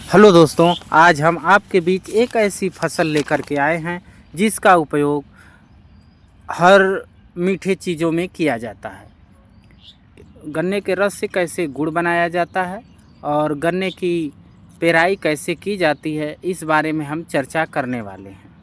Hello दोस्तों, आज हम आपके बीच एक ऐसी फसल लेकर के आए हैं जिसका उपयोग हर मीठे चीज़ों में किया जाता है। गन्ने के रस से कैसे गुड़ बनाया जाता है और गन्ने की पेराई कैसे की जाती है, इस बारे में हम चर्चा करने वाले हैं।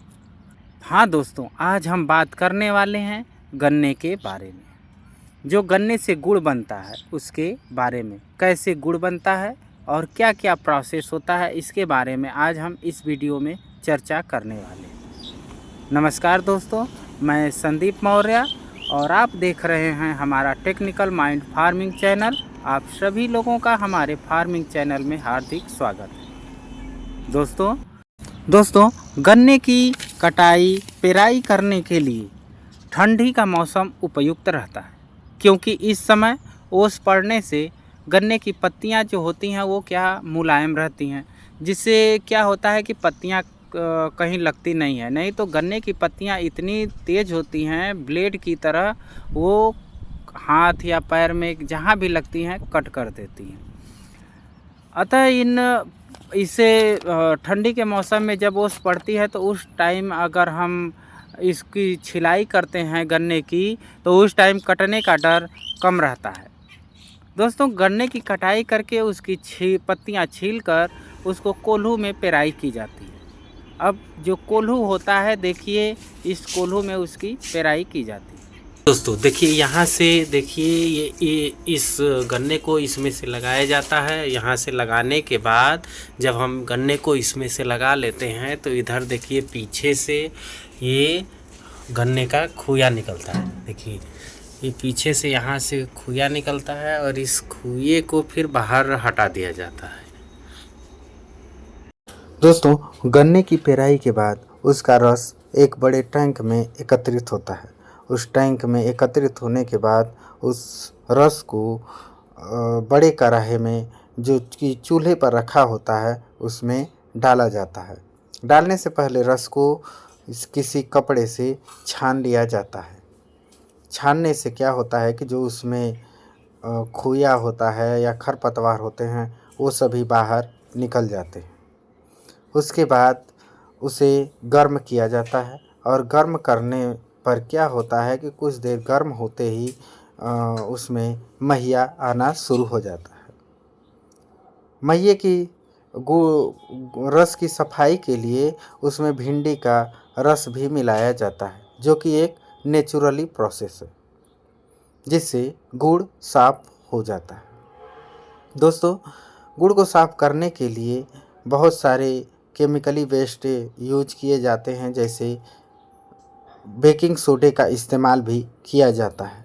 हाँ दोस्तों, आज हम बात करने वाले हैं गन्ने के बारे में। जो गन्ने से गुड़ बनता है उसके बारे में, कैसे गुड़ बनता है और क्या क्या प्रोसेस होता है, इसके बारे में आज हम इस वीडियो में चर्चा करने वाले हैं। नमस्कार दोस्तों, मैं संदीप मौर्य और आप देख रहे हैं हमारा टेक्निकल माइंड फार्मिंग चैनल। आप सभी लोगों का हमारे फार्मिंग चैनल में हार्दिक स्वागत है। दोस्तों गन्ने की कटाई पेराई करने के लिए ठंडी का मौसम उपयुक्त रहता है, क्योंकि इस समय ओस पड़ने से गन्ने की पत्तियां जो होती हैं वो क्या मुलायम रहती हैं, जिससे क्या होता है कि पत्तियां कहीं लगती नहीं है। नहीं तो गन्ने की पत्तियां इतनी तेज़ होती हैं ब्लेड की तरह, वो हाथ या पैर में जहां भी लगती हैं कट कर देती हैं। अतः इसे ठंडी के मौसम में जब ओस पड़ती है तो उस टाइम अगर हम इसकी छिलाई करते हैं गन्ने की, तो उस टाइम कटने का डर कम रहता है। दोस्तों, गन्ने की कटाई करके उसकी पत्तियां छीलकर उसको कोल्हू में पेराई की जाती है। अब जो कोल्हू होता है, देखिए इस कोल्हू में उसकी पेराई की जाती है। दोस्तों देखिए, यहाँ से देखिए ये इस गन्ने को इसमें से लगाया जाता है। यहाँ से लगाने के बाद जब हम गन्ने को इसमें से लगा लेते हैं तो इधर देखिए पीछे से ये गन्ने का खुया निकलता है। देखिए ये पीछे से यहाँ से खुया निकलता है और इस खुए को फिर बाहर हटा दिया जाता है। दोस्तों, गन्ने की पेराई के बाद उसका रस एक बड़े टैंक में एकत्रित होता है। उस टैंक में एकत्रित होने के बाद उस रस को बड़े कढ़ाई में जो कि चूल्हे पर रखा होता है उसमें डाला जाता है। डालने से पहले रस को किसी कपड़े से छान लिया जाता है। छानने से क्या होता है कि जो उसमें खोया होता है या खरपतवार होते हैं वो सभी बाहर निकल जाते हैं। उसके बाद उसे गर्म किया जाता है और गर्म करने पर क्या होता है कि कुछ देर गर्म होते ही उसमें महिया आना शुरू हो जाता है। महिए की रस की सफाई के लिए उसमें भिंडी का रस भी मिलाया जाता है, जो कि एक नेचुरली प्रोसेस है, जिससे गुड़ साफ हो जाता है। दोस्तों, गुड़ को साफ करने के लिए बहुत सारे केमिकली वेस्ट यूज किए जाते हैं, जैसे बेकिंग सोडे का इस्तेमाल भी किया जाता है।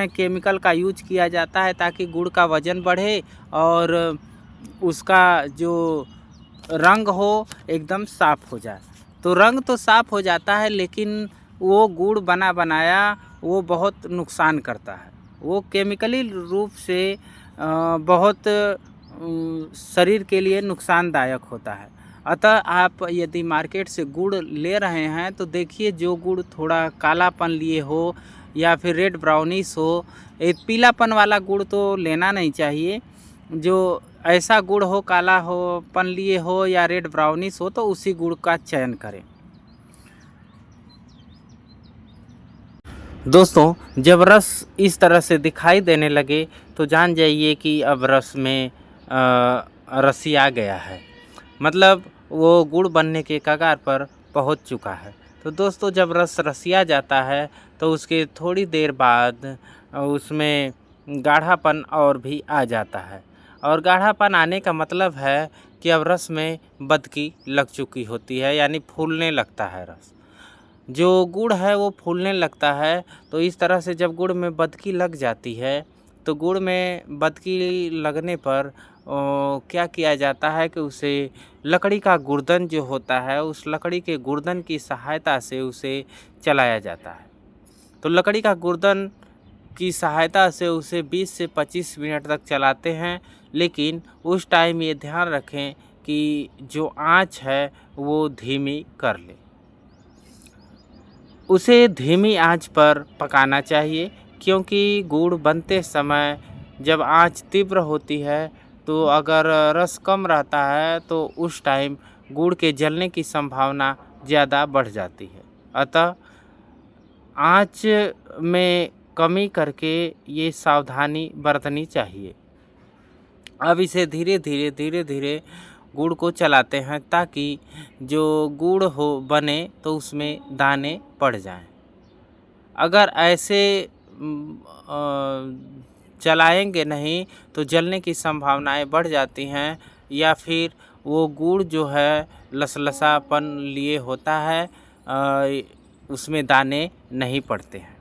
केमिकल का यूज किया जाता है ताकि गुड़ का वज़न बढ़े और उसका जो रंग हो एकदम साफ़ हो जाए। तो रंग तो साफ़ हो जाता है, लेकिन वो गुड़ बना बनाया वो बहुत नुकसान करता है। वो केमिकली रूप से बहुत शरीर के लिए नुकसानदायक होता है। अतः आप यदि मार्केट से गुड़ ले रहे हैं तो देखिए जो गुड़ थोड़ा कालापन लिए हो या फिर रेड ब्राउनिश हो, एक पीलापन वाला गुड़ तो लेना नहीं चाहिए। जो ऐसा गुड़ हो, काला हो पन लिए हो या रेड ब्राउनिश हो, तो उसी गुड़ का चयन करें। दोस्तों, जब रस इस तरह से दिखाई देने लगे तो जान जाइए कि अब रस में रसी आ गया है, मतलब वो गुड़ बनने के कगार पर पहुंच चुका है। तो दोस्तों, जब रस रसिया जाता है तो उसके थोड़ी देर बाद उसमें गाढ़ापन और भी आ जाता है, और गाढ़ापन आने का मतलब है कि अब रस में बदकी लग चुकी होती है, यानी फूलने लगता है रस। जो गुड़ है वो फूलने लगता है। तो इस तरह से जब गुड़ में बदकी लग जाती है तो गुड़ में बदकी लगने पर क्या किया जाता है कि उसे लकड़ी का गुर्दन जो होता है, उस लकड़ी के गुर्दन की सहायता से उसे चलाया जाता है। तो लकड़ी का गुर्दन की सहायता से उसे 20 से 25 मिनट तक चलाते हैं, लेकिन उस टाइम ये ध्यान रखें कि जो आँच है वो धीमी कर ले। उसे धीमी आंच पर पकाना चाहिए, क्योंकि गुड़ बनते समय जब आंच तीव्र होती है तो अगर रस कम रहता है तो उस टाइम गुड़ के जलने की संभावना ज़्यादा बढ़ जाती है। अतः आँच में कमी करके ये सावधानी बरतनी चाहिए। अब इसे धीरे धीरे गुड़ को चलाते हैं ताकि जो गुड़ हो बने तो उसमें दाने पड़ जाएं। अगर ऐसे चलाएंगे नहीं तो जलने की संभावनाएं बढ़ जाती हैं या फिर वो गुड़ जो है लसलसापन लिए होता है, उसमें दाने नहीं पड़ते हैं।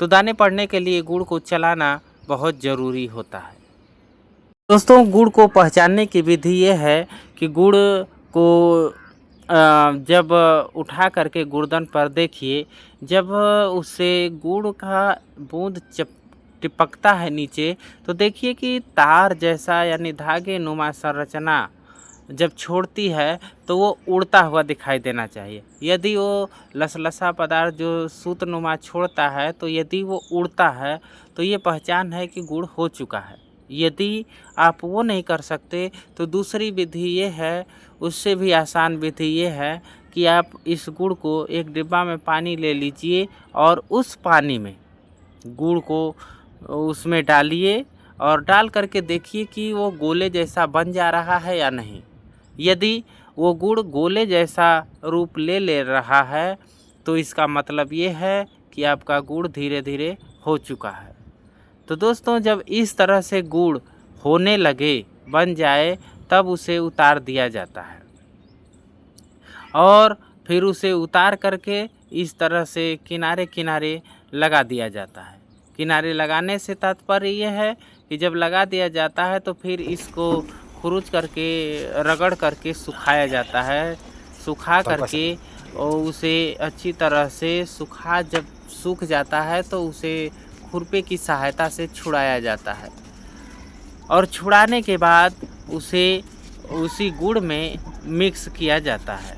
तो दाने पड़ने के लिए गुड़ को चलाना बहुत ज़रूरी होता है। दोस्तों, गुड़ को पहचानने की विधि ये है कि गुड़ को जब उठा करके गुड़दन पर देखिए, जब उससे गुड़ का बूंद टिपकता है नीचे, तो देखिए कि तार जैसा यानी धागे नुमा संरचना जब छोड़ती है तो वो उड़ता हुआ दिखाई देना चाहिए। यदि वो लसलसा पदार्थ जो सूतनुमा छोड़ता है, तो यदि वो उड़ता है तो ये पहचान है कि गुड़ हो चुका है। यदि आप वो नहीं कर सकते तो दूसरी विधि ये है, उससे भी आसान विधि ये है कि आप इस गुड़ को एक डिब्बा में पानी ले लीजिए और उस पानी में गुड़ को उसमें डालिए और डाल करके देखिए कि वो गोले जैसा बन जा रहा है या नहीं। यदि वो गुड़ गोले जैसा रूप ले रहा है तो इसका मतलब ये है कि आपका गुड़ धीरे धीरे हो चुका है। तो दोस्तों, जब इस तरह से गुड़ होने लगे, बन जाए, तब उसे उतार दिया जाता है और फिर उसे उतार करके इस तरह से किनारे किनारे लगा दिया जाता है। किनारे लगाने से तात्पर्य यह है कि जब लगा दिया जाता है तो फिर इसको खुरुच करके रगड़ करके सुखाया जाता है। सुखा करके और उसे अच्छी तरह से जब सूख जाता है तो उसे खुरपे की सहायता से छुड़ाया जाता है और छुड़ाने के बाद उसे उसी गुड़ में मिक्स किया जाता है।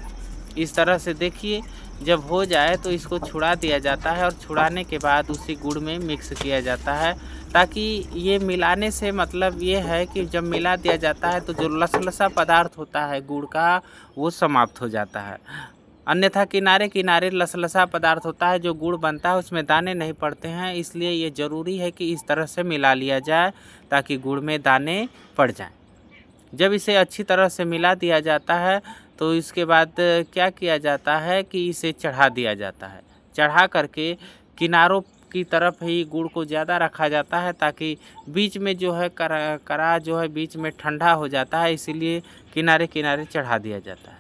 इस तरह से देखिए, जब हो जाए तो इसको छुड़ा दिया जाता है और छुड़ाने के बाद उसी गुड़ में मिक्स किया जाता है, ताकि ये मिलाने से मतलब ये है कि जब मिला दिया जाता है तो जो लसलसा पदार्थ होता है गुड़ का, वो समाप्त हो जाता है। अन्यथा किनारे किनारे लसलसा पदार्थ होता है, जो गुड़ बनता है उसमें दाने नहीं पड़ते हैं। इसलिए ये ज़रूरी है कि इस तरह से मिला लिया जाए ताकि गुड़ में दाने पड़ जाएं। जब इसे अच्छी तरह से मिला दिया जाता है तो इसके बाद क्या किया जाता है कि इसे चढ़ा दिया जाता है। चढ़ा करके किनारों की तरफ ही गुड़ को ज़्यादा रखा जाता है ताकि बीच में जो है करा जो है बीच में ठंडा हो जाता है, इसीलिए किनारे किनारे चढ़ा दिया जाता है।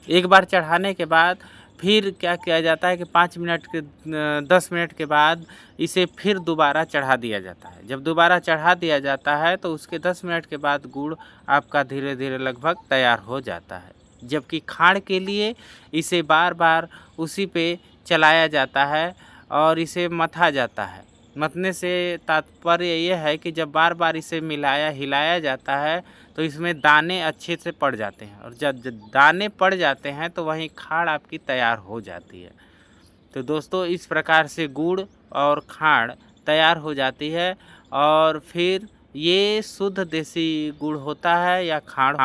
एक बार चढ़ाने के बाद फिर क्या किया जाता है कि 10 मिनट के बाद इसे फिर दोबारा चढ़ा दिया जाता है। जब दोबारा चढ़ा दिया जाता है तो उसके 10 मिनट के बाद गुड़ आपका धीरे धीरे लगभग तैयार हो जाता है। जबकि खाड़ के लिए इसे बार बार उसी पे चलाया जाता है और इसे मथा जाता है। मथने से तात्पर्य ये है कि जब बार बार इसे हिलाया जाता है तो इसमें दाने अच्छे से पड़ जाते हैं और जब दाने पड़ जाते हैं तो वहीं खाड़ आपकी तैयार हो जाती है। तो दोस्तों, इस प्रकार से गुड़ और खाड़ तैयार हो जाती है और फिर ये शुद्ध देसी गुड़ होता है या खाड़।